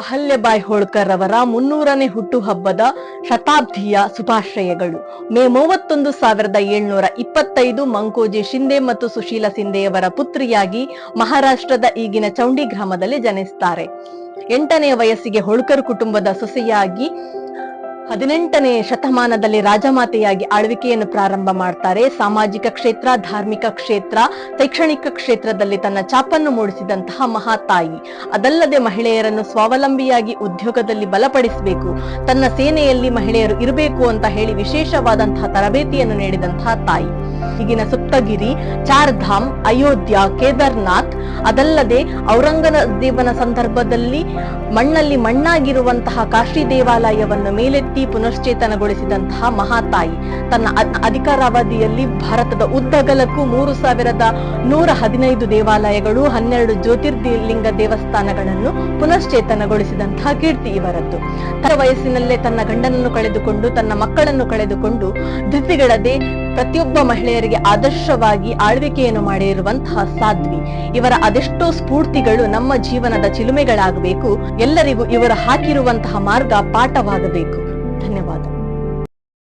ಅಹಲ್ಯಬಾಯಿ ಹೋಳ್ಕರ್ ಅವರ 300ನೇ ಹುಟ್ಟುಹಬ್ಬದ ಶತಾಬ್ದಿಯ ಶುಭಾಶಯಗಳು. ಮೇ 31, 1725 ಮಂಕೋಜಿ ಶಿಂದೆ ಮತ್ತು ಸುಶೀಲಾ ಶಿಂದೆಯವರ ಪುತ್ರಿಯಾಗಿ ಮಹಾರಾಷ್ಟ್ರದ ಈಗಿನ ಚೌಂಡಿ ಗ್ರಾಮದಲ್ಲಿ ಜನಿಸ್ತಾರೆ. 8ನೇ ವಯಸ್ಸಿಗೆ ಹೋಳ್ಕರ್ ಕುಟುಂಬದ ಸೊಸೆಯಾಗಿ 18ನೇ ಶತಮಾನದಲ್ಲಿ ರಾಜಮಾತೆಯಾಗಿ ಆಳ್ವಿಕೆಯನ್ನು ಪ್ರಾರಂಭ ಮಾಡ್ತಾರೆ. ಸಾಮಾಜಿಕ ಕ್ಷೇತ್ರ, ಧಾರ್ಮಿಕ ಕ್ಷೇತ್ರ, ಶೈಕ್ಷಣಿಕ ಕ್ಷೇತ್ರದಲ್ಲಿ ತನ್ನ ಛಾಪನ್ನು ಮೂಡಿಸಿದಂತಹ ಮಹಾತಾಯಿ. ಅದಲ್ಲದೆ ಮಹಿಳೆಯರನ್ನು ಸ್ವಾವಲಂಬಿಯಾಗಿ ಉದ್ಯೋಗದಲ್ಲಿ ಬಲಪಡಿಸಬೇಕು, ತನ್ನ ಸೇನೆಯಲ್ಲಿ ಮಹಿಳೆಯರು ಇರಬೇಕು ಅಂತ ಹೇಳಿ ವಿಶೇಷವಾದಂತಹ ತರಬೇತಿಯನ್ನು ನೀಡಿದಂತಹ ತಾಯಿ. ಈಗಿನ ಸಪ್ತಗಿರಿ, ಚಾರ್ಧಾಮ್, ಅಯೋಧ್ಯ, ಕೇದಾರ್ನಾಥ್, ಅದಲ್ಲದೆ ಔರಂಗಜೇಬನ ಸಂದರ್ಭದಲ್ಲಿ ಮಣ್ಣಲ್ಲಿ ಮಣ್ಣಾಗಿರುವಂತಹ ಕಾಶಿ ದೇವಾಲಯವನ್ನು ಮೇಲೆತ್ತಿ ಪುನಶ್ಚೇತನಗೊಳಿಸಿದಂತಹ ಮಹಾತಾಯಿ. ತನ್ನ ಅಧಿಕಾರಾವಧಿಯಲ್ಲಿ ಭಾರತದ ಉದ್ದಗಲಕ್ಕೂ 3115 ದೇವಾಲಯಗಳು, 12 ಜ್ಯೋತಿರ್ಲಿಂಗ ದೇವಸ್ಥಾನಗಳನ್ನು ಪುನಶ್ಚೇತನಗೊಳಿಸಿದಂತಹ ಕೀರ್ತಿ ಇವರದ್ದು. ತನ್ನ ವಯಸ್ಸಿನಲ್ಲೇ ತನ್ನ ಗಂಡನನ್ನು ಕಳೆದುಕೊಂಡು, ತನ್ನ ಮಕ್ಕಳನ್ನು ಕಳೆದುಕೊಂಡು ಧೃತಿಗೆಡದೆ ಪ್ರತಿಯೊಬ್ಬ ಮಹಿಳೆಯರಿಗೆ ಆದರ್ಶವಾಗಿ ಆಳ್ವಿಕೆಯನ್ನು ಮಾಡಿರುವಂತಹ ಸಾಧ್ವಿ. ಇವರ ಅದೆಷ್ಟೋ ಸ್ಫೂರ್ತಿಗಳು ನಮ್ಮ ಜೀವನದ ಚಿಲುಮೆಗಳಾಗಬೇಕು. ಎಲ್ಲರಿಗೂ ಇವರು ಹಾಕಿರುವಂತಹ ಮಾರ್ಗ ಪಾಠವಾಗಬೇಕು. ಧನ್ಯವಾದ.